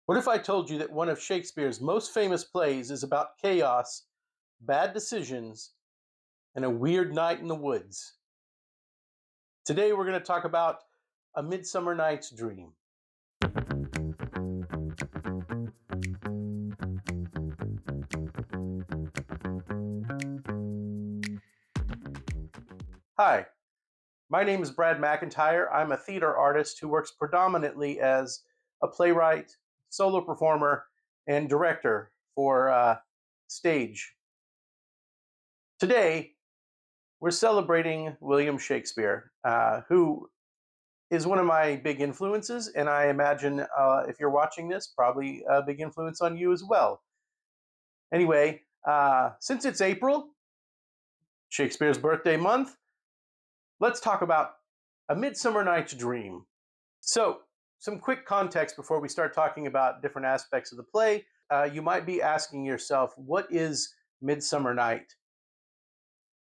What if I told you that one of Shakespeare's most famous plays is about chaos, bad decisions, and a weird night in the woods? Today we're going to talk about A Midsummer Night's Dream. Hi, my name is Brad McIntyre. I'm a theater artist who works predominantly as a playwright, solo performer, and director for stage. Today, we're celebrating William Shakespeare, who is one of my big influences, and I imagine if you're watching this, probably a big influence on you as well. Anyway, since it's April, Shakespeare's birthday month, let's talk about A Midsummer Night's Dream. So, some quick context before we start talking about different aspects of the play. You might be asking yourself, what is Midsummer Night?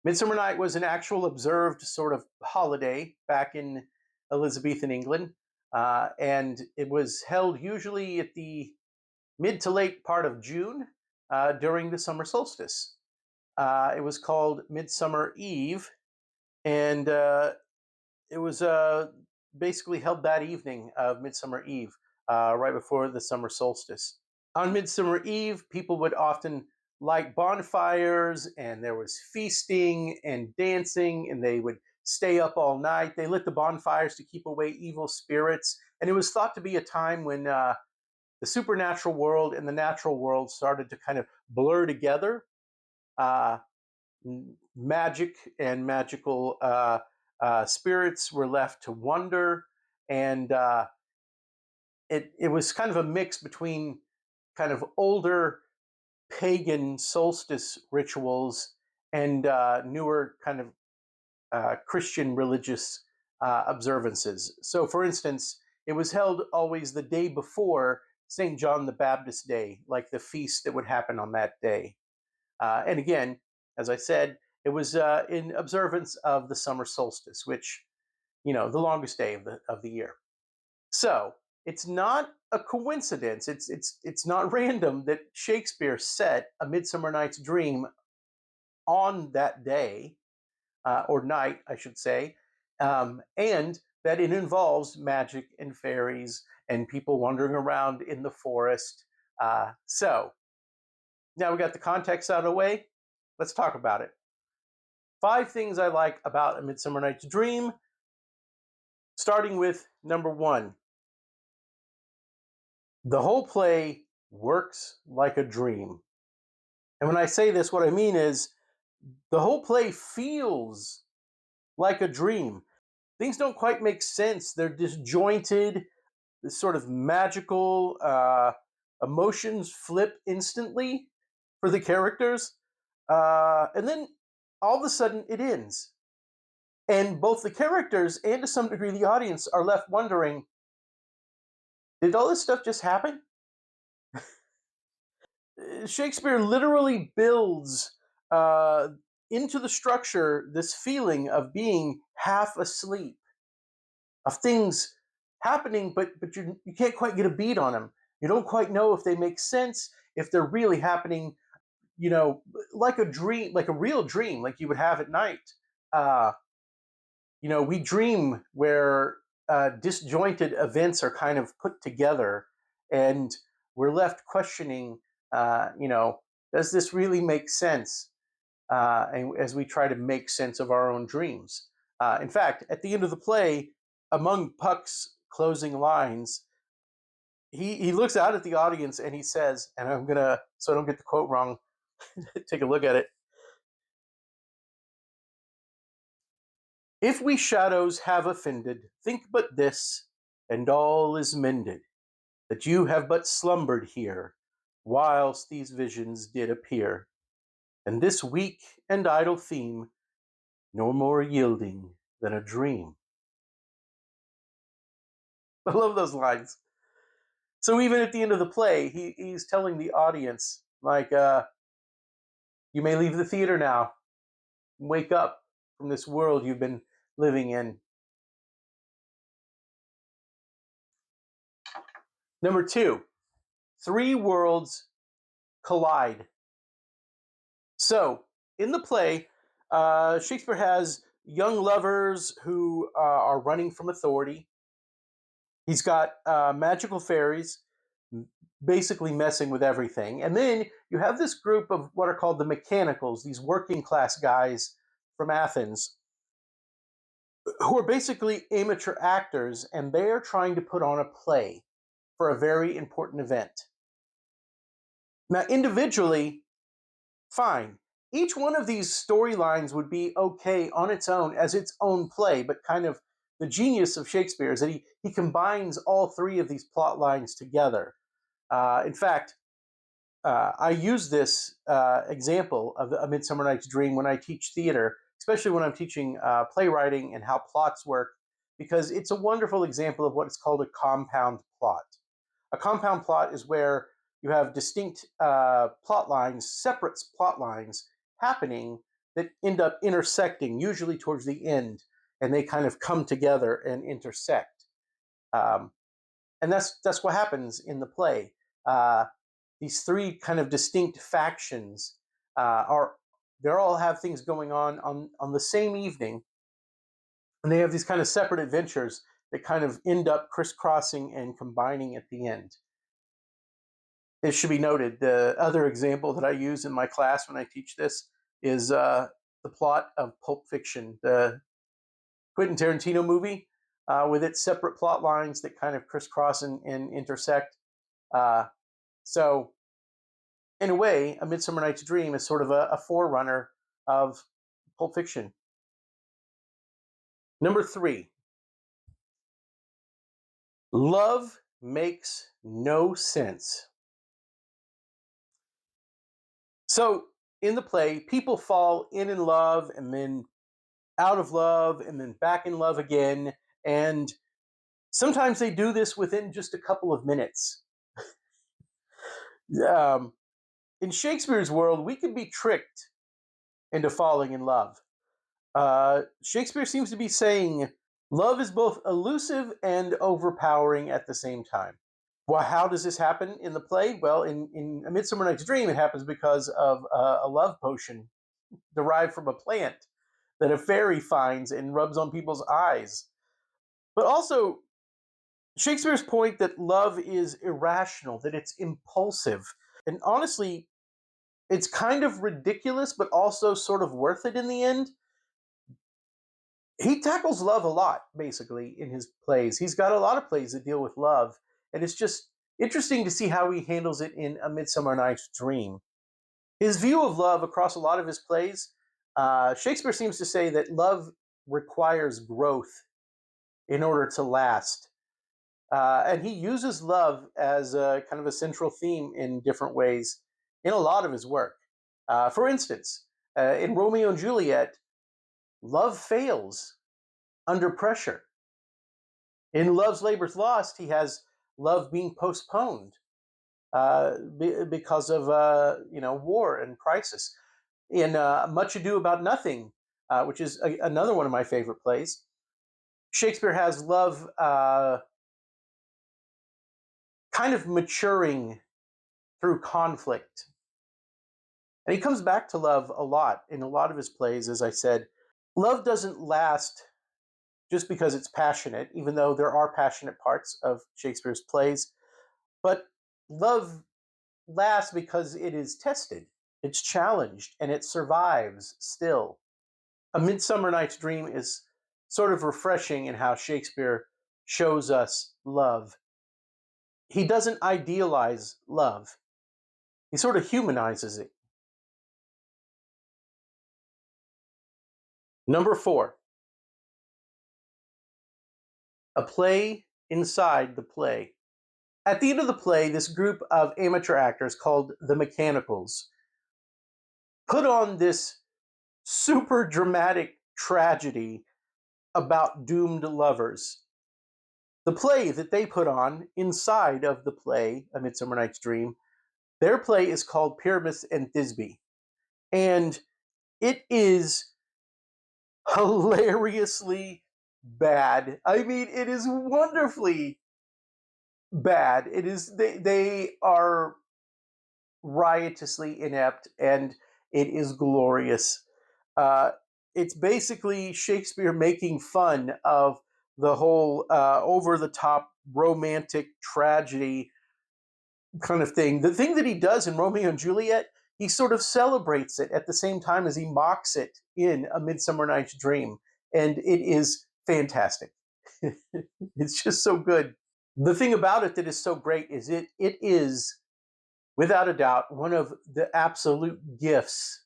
Midsummer Night was an actual observed sort of holiday back in Elizabethan England, and it was held usually at the mid to late part of June during the summer solstice. It was called Midsummer Eve, and it was basically held that evening of Midsummer Eve, right before the summer solstice. On Midsummer Eve, people would often light bonfires, and there was feasting and dancing, and they would stay up all night. They lit the bonfires to keep away evil spirits, and it was thought to be a time when the supernatural world and the natural world started to kind of blur together. Magic and magical spirits were left to wonder, and it was kind of a mix between kind of older pagan solstice rituals and newer kind of Christian religious observances. So, for instance, it was held always the day before St. John the Baptist Day, like the feast that would happen on that day. And again, as I said, it was in observance of the summer solstice, which, the longest day of the year. So it's not a coincidence. It's not random that Shakespeare set A Midsummer Night's Dream on that day, or night, I should say, and that it involves magic and fairies and people wandering around in the forest. So now we got the context out of the way. Let's talk about it. 5 things I like about A Midsummer Night's Dream, starting with number 1. The whole play works like a dream. And when I say this, what I mean is the whole play feels like a dream. Things don't quite make sense. They're disjointed, this sort of magical emotions flip instantly for the characters. And then all of a sudden it ends. And both the characters and to some degree the audience are left wondering, did all this stuff just happen? Shakespeare literally builds uh, into the structure this feeling of being half asleep, of things happening, but you can't quite get a beat on them. You don't quite know if they make sense, if they're really happening, like a dream, like a real dream, like you would have at night. Uh, we dream where disjointed events are kind of put together, and we're left questioning, does this really make sense? And as we try to make sense of our own dreams. In fact, at the end of the play, among Puck's closing lines, he looks out at the audience and he says, and I'm gonna, so I don't get the quote wrong, take a look at it. If we shadows have offended, think but this, and all is mended, that you have but slumbered here, whilst these visions did appear, and this weak and idle theme, no more yielding than a dream. I love those lines. So even at the end of the play, he's telling the audience, like, you may leave the theater now, wake up from this world you've been living in. Number 2, three worlds collide. So, in the play, Shakespeare has young lovers who are running from authority. He's got magical fairies basically messing with everything. And then you have this group of what are called the mechanicals, these working class guys from Athens, who are basically amateur actors, and they are trying to put on a play for a very important event. Now, individually, fine. Each one of these storylines would be okay on its own as its own play, but kind of the genius of Shakespeare is that he combines all three of these plot lines together. In fact, I use this example of A Midsummer Night's Dream when I teach theater, especially when I'm teaching playwriting and how plots work, because it's a wonderful example of what is called a compound plot. A compound plot is where you have distinct plot lines, separate plot lines happening that end up intersecting, usually towards the end, and they kind of come together and intersect. Um, and that's what happens in the play. These three kind of distinct factions are they all have things going on the same evening, and they have these kind of separate adventures that kind of end up crisscrossing and combining at the end. It should be noted the other example that I use in my class when I teach this is the plot of Pulp Fiction, the Quentin Tarantino movie, with its separate plot lines that kind of crisscross and intersect. Uh, so, in a way, A Midsummer Night's Dream is sort of a forerunner of Pulp Fiction. Number 3, love makes no sense. So, in the play, people fall in love and then out of love and then back in love again. And sometimes they do this within just a couple of minutes. Um, in Shakespeare's world, we can be tricked into falling in love. Shakespeare seems to be saying love is both elusive and overpowering at the same time. Well, how does this happen in the play? Well, in A Midsummer Night's Dream, it happens because of a love potion derived from a plant that a fairy finds and rubs on people's eyes. But also, Shakespeare's point that love is irrational, that it's impulsive. And honestly, it's kind of ridiculous, but also sort of worth it in the end. He tackles love a lot, basically, in his plays. He's got a lot of plays that deal with love, and it's just interesting to see how he handles it in A Midsummer Night's Dream. His view of love across a lot of his plays, Shakespeare seems to say that love requires growth in order to last. And he uses love as a kind of a central theme in different ways in a lot of his work. For instance, in Romeo and Juliet, love fails under pressure. In Love's Labor's Lost, he has love being postponed because of war and crisis. In Much Ado About Nothing, which is another one of my favorite plays, Shakespeare has love kind of maturing through conflict. And he comes back to love a lot in a lot of his plays, as I said. Love doesn't last just because it's passionate, even though there are passionate parts of Shakespeare's plays. But love lasts because it is tested, it's challenged, and it survives still. A Midsummer Night's Dream is sort of refreshing in how Shakespeare shows us love. He doesn't idealize love, he sort of humanizes it. Number 4, a play inside the play. At the end of the play, this group of amateur actors called the Mechanicals put on this super dramatic tragedy about doomed lovers. The play that they put on inside of the play, A Midsummer Night's Dream, their play is called Pyramus and Thisbe. And it is hilariously bad. I mean, it is wonderfully bad. It is they are riotously inept, and it is glorious. Uh, it's basically Shakespeare making fun of the whole over the top romantic tragedy kind of thing. The thing that he does in Romeo and Juliet, he sort of celebrates it at the same time as he mocks it in A Midsummer Night's Dream, and it is fantastic. It's just so good. The thing about it that is so great is it is without a doubt one of the absolute gifts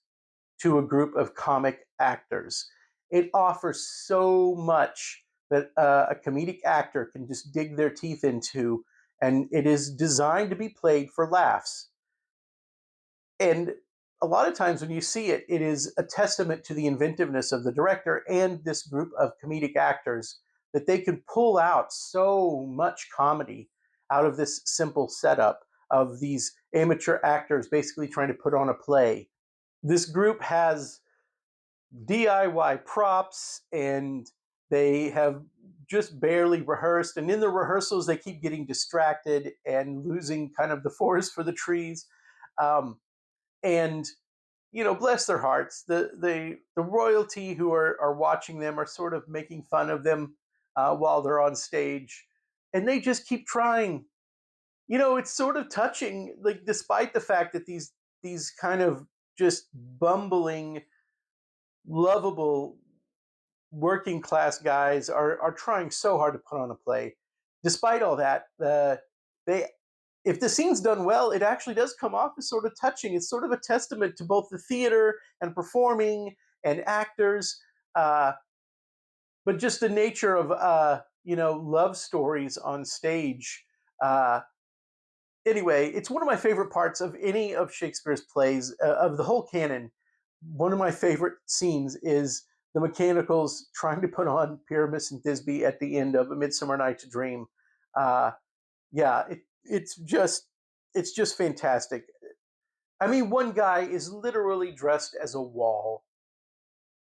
to a group of comic actors. It offers so much that a comedic actor can just dig their teeth into, and it is designed to be played for laughs. And a lot of times when you see it, it is a testament to the inventiveness of the director and this group of comedic actors that they can pull out so much comedy out of this simple setup of these amateur actors basically trying to put on a play. This group has DIY props, and they have just barely rehearsed. And in the rehearsals, they keep getting distracted and losing kind of the forest for the trees. Um, and bless their hearts, the royalty who are watching them are sort of making fun of them while they're on stage, and they just keep trying. It's sort of touching, like despite the fact that these kind of just bumbling, lovable working class guys are trying so hard to put on a play. Despite all that, they if the scene's done well, it actually does come off as sort of touching. It's sort of a testament to both the theater and performing and actors, uh, but just the nature of love stories on stage. Uh, anyway, it's one of my favorite parts of any of Shakespeare's plays, of the whole canon. One of my favorite scenes is the mechanicals trying to put on Pyramus and Thisbe at the end of A Midsummer Night's Dream. Uh, yeah, it's just fantastic. I mean, one guy is literally dressed as a wall.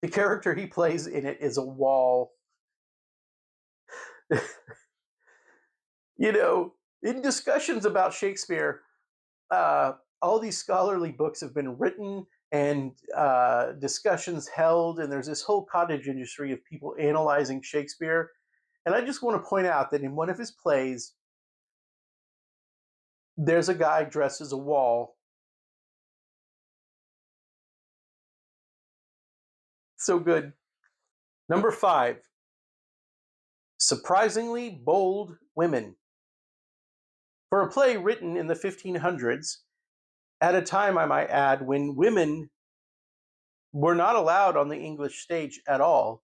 The character he plays in it is a wall. In discussions about Shakespeare, uh, all these scholarly books have been written and discussions held, and there's this whole cottage industry of people analyzing Shakespeare. And I just want to point out that in one of his plays, there's a guy dressed as a wall. So good. Number 5, surprisingly bold women. For a play written in the 1500s, at a time, I might add, when women were not allowed on the English stage at all,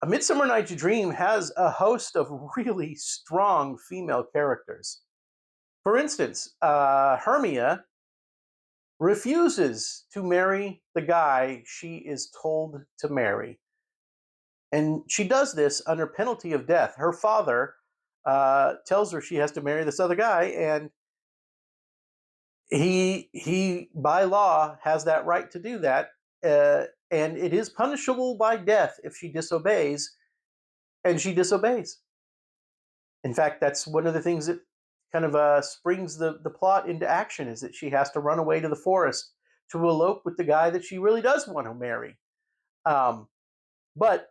A Midsummer Night's Dream has a host of really strong female characters. For instance, Hermia refuses to marry the guy she is told to marry. And she does this under penalty of death. Her father tells her she has to marry this other guy, and he by law has that right to do that, and it is punishable by death if she disobeys, and she disobeys. In fact, that's one of the things that kind of springs the plot into action, is that she has to run away to the forest to elope with the guy that she really does want to marry. Um, but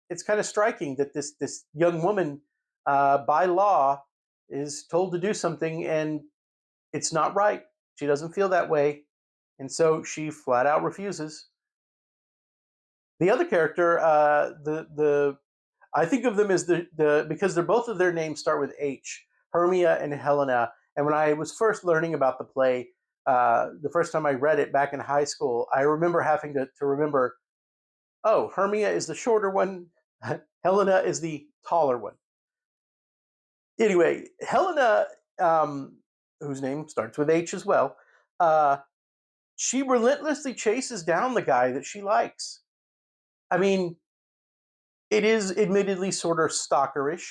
it's kind of striking that this young woman, by law, is told to do something, and it's not right. She doesn't feel that way, and so she flat out refuses. The other character, the I think of them as the because they're both of their names start with H, Hermia and Helena. And when I was first learning about the play, the first time I read it back in high school, I remember having to remember, oh, Hermia is the shorter one, Helena is the taller one. Anyway, Helena, um, whose name starts with H as well, uh, she relentlessly chases down the guy that she likes. I mean, it is admittedly sort of stalkerish.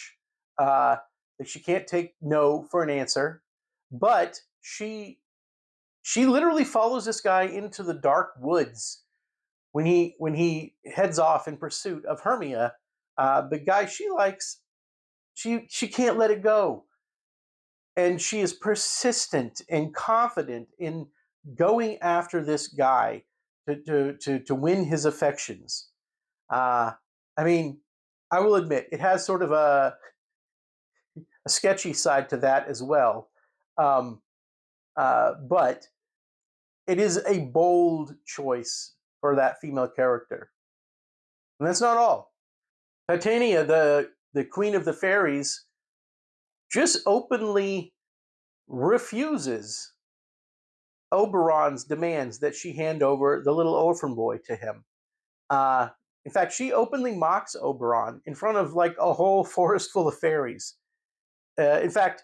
Uh, she can't take no for an answer, but she literally follows this guy into the dark woods when he heads off in pursuit of Hermia. The guy she likes, she can't let it go. and she is persistent and confident in going after this guy to win his affections. Uh, I mean, I will admit it has sort of a sketchy side to that as well, um, but it is a bold choice for that female character, and that's not all. Titania, the queen of the fairies, just openly refuses Oberon's demands that she hand over the little orphan boy to him. Uh, in fact, she openly mocks Oberon in front of like a whole forest full of fairies. In fact,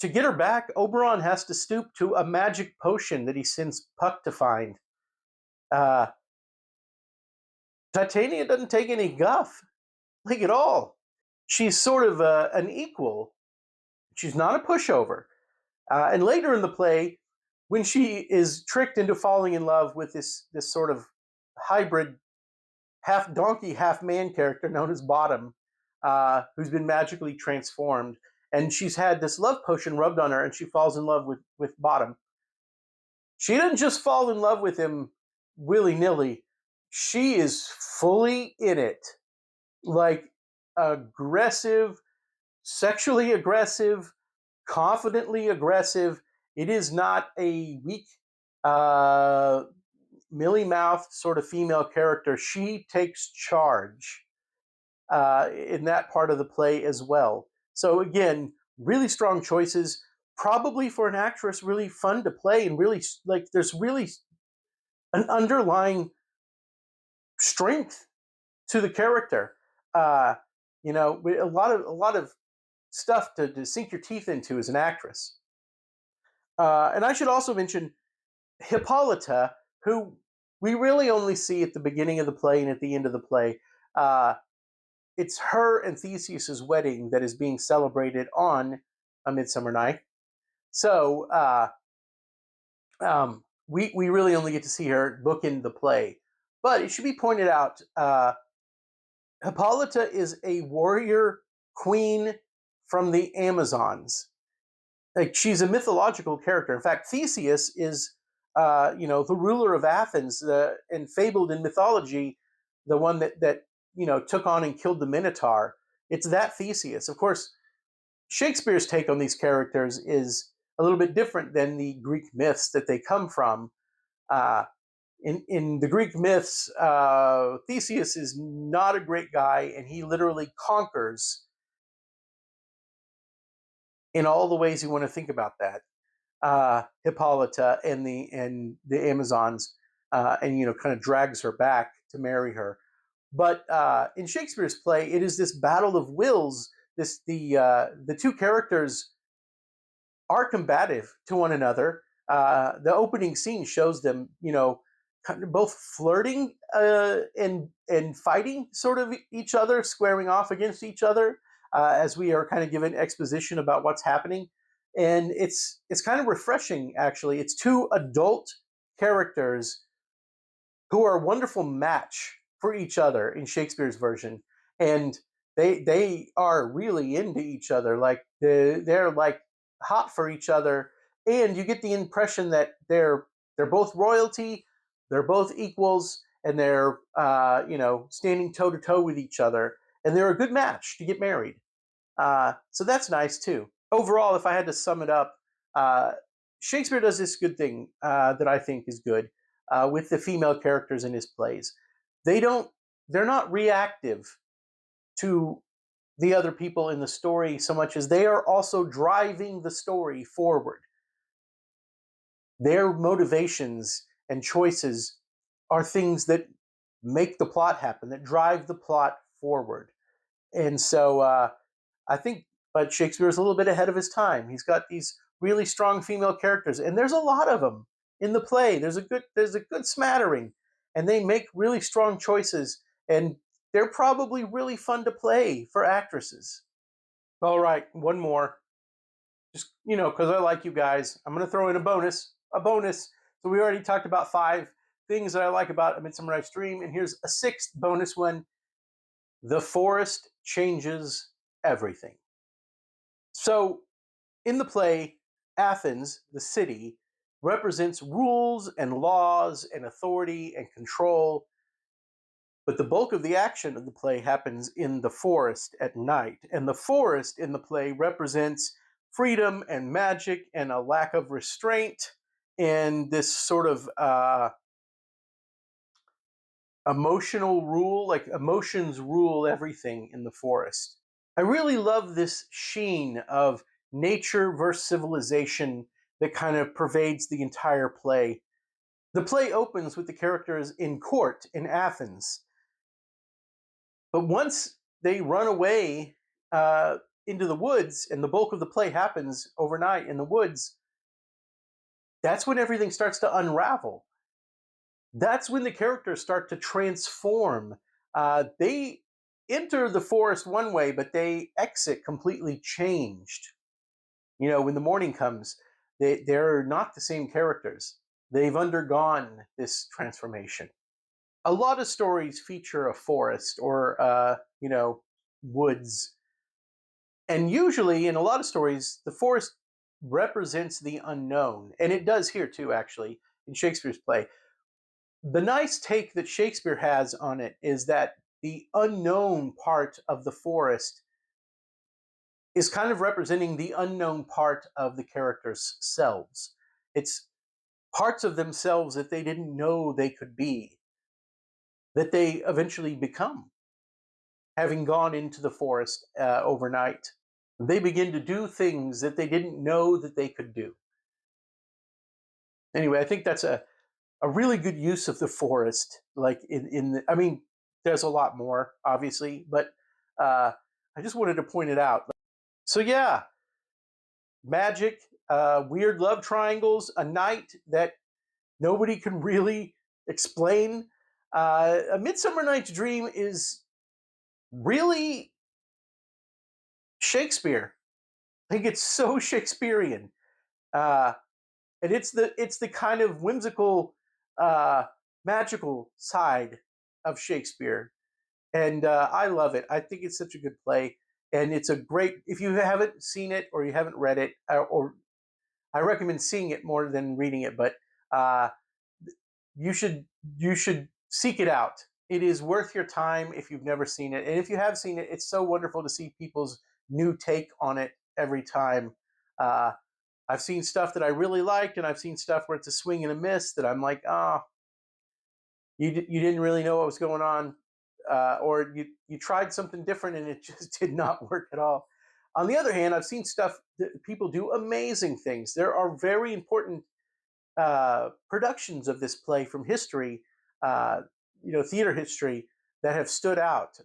to get her back, Oberon has to stoop to a magic potion that he sends Puck to find. Uh, Titania doesn't take any guff, like at all. She's sort of an equal. She's not a pushover. And later in the play, when she is tricked into falling in love with this sort of hybrid half donkey, half man character known as Bottom, who's been magically transformed, and she's had this love potion rubbed on her, and she falls in love with Bottom. She doesn't just fall in love with him willy nilly. She is fully in it, like aggressive, sexually aggressive, confidently aggressive. It is not a weak, uh, Millie Mouth sort of female character. She takes charge in that part of the play as well. So again, really strong choices. Probably for an actress, really fun to play, and really like there's really an underlying strength to the character. Uh, a lot of stuff to sink your teeth into as an actress. And I should also mention Hippolyta, who we really only see at the beginning of the play and at the end of the play. Uh, it's her and Theseus's wedding that is being celebrated on A Midsummer Night. So we really only get to see her bookend the play. But it should be pointed out, Hippolyta is a warrior queen from the Amazons. Like she's a mythological character. In fact, Theseus is, the ruler of Athens, and fabled in mythology, the one that took on and killed the Minotaur. It's that Theseus. Of course, Shakespeare's take on these characters is a little bit different than the Greek myths that they come from. Uh, in the Greek myths, Theseus is not a great guy, and he literally conquers in all the ways you want to think about that. Hippolyta and the Amazons, and kind of drags her back to marry her. But in Shakespeare's play, it is this battle of wills. The two characters are combative to one another. The opening scene shows them, kind of both flirting and fighting sort of each other, squaring off against each other, as we are kind of given exposition about what's happening. And it's kind of refreshing, actually. It's two adult characters who are a wonderful match for each other in Shakespeare's version, and they are really into each other. Like they're like hot for each other, and you get the impression that they're both royalty, they're both equals, and they're standing toe to toe with each other, and they're a good match to get married. So that's nice too. Overall, if I had to sum it up, uh, Shakespeare does this good thing that I think is good with the female characters in his plays. They don't, they're not reactive to the other people in the story so much as they are also driving the story forward. Their motivations and choices are things that make the plot happen, that drive the plot forward. And so I think, but Shakespeare's a little bit ahead of his time. He's got these really strong female characters, and there's a lot of them in the play. There's a good smattering, and they make really strong choices, and they're probably really fun to play for actresses. All right, one more, just because I like you guys, I'm going to throw in a bonus. A bonus. So we already talked about 5 things that I like about A Midsummer Night's Dream, and here's a 6th bonus one. The forest changes everything. So In the play, Athens, the city, represents rules and laws and authority and control, but the bulk of the action of the play happens in the forest at night. And the forest in the play represents freedom and magic and a lack of restraint and this sort of emotional rule, like emotions rule everything in the forest. I really love this sheen of nature versus civilization that kind of pervades the entire play. The play opens with the characters in court in Athens, but once they run away into the woods, and the bulk of the play happens overnight in the woods, that's when everything starts to unravel. That's when the characters start to transform. They enter the forest one way, but they exit completely changed. You know, when the morning comes, they're not the same characters. They've undergone this transformation. A lot of stories feature a forest or, woods. And usually, in a lot of stories, the forest represents the unknown. And it does here, too, actually, in Shakespeare's play. The nice take that Shakespeare has on it is that the unknown part of the forest is kind of representing the unknown part of the characters' selves. It's parts of themselves that they didn't know they could be, that they eventually become, having gone into the forest overnight. They begin to do things that they didn't know that they could do. Anyway, I think that's a really good use of the forest. Like I mean, there's a lot more, obviously, but I just wanted to point it out. So yeah, magic, weird love triangles, a night that nobody can really explain. A Midsummer Night's Dream is really Shakespeare. I think it's so Shakespearean, uh, and it's the kind of whimsical, uh, magical side of Shakespeare, and I love it. I think it's such a good play, and it's a great. If you haven't seen it or you haven't read it, or I recommend seeing it more than reading it, but uh, you should you should seek it out. It is worth your time if you've never seen it, and if you have seen it, it's so wonderful to see people's new take on it every time. Uh, I've seen stuff that I really liked, and I've seen stuff where it's a swing and a miss that I'm like, oh, you didn't really know what was going on, or you tried something different and it just did not work at all. On the other hand, I've seen stuff that people do amazing things. There are very important productions of this play from history, uh, theater history that have stood out.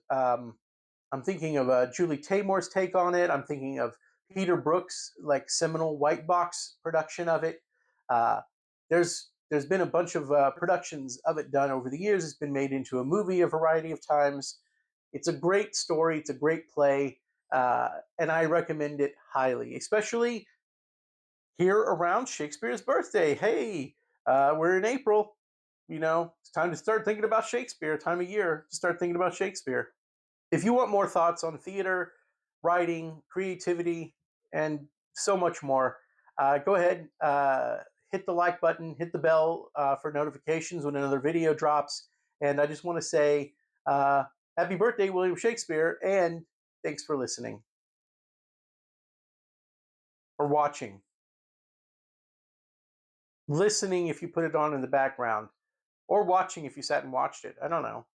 I'm thinking of Julie Taymor's take on it. I'm thinking of Peter Brook's like seminal white box production of it. Uh, there's been a bunch of productions of it done over the years. It's been made into a movie a variety of times. It's a great story. It's a great play, and I recommend it highly, especially here around Shakespeare's birthday. Hey, we're in April. It's time to start thinking about Shakespeare. Time of year to start thinking about Shakespeare. If you want more thoughts on theater, writing, creativity, and so much more, go ahead, hit the like button, hit the bell for notifications when another video drops. And I just want to say happy birthday, William Shakespeare, and thanks for listening or watching. Listening if you put it on in the background, or watching if you sat and watched it. I don't know.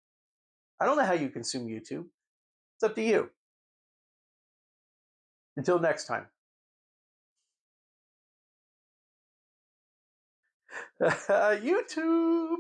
I don't know how you consume YouTube. It's up to you. Until next time. YouTube.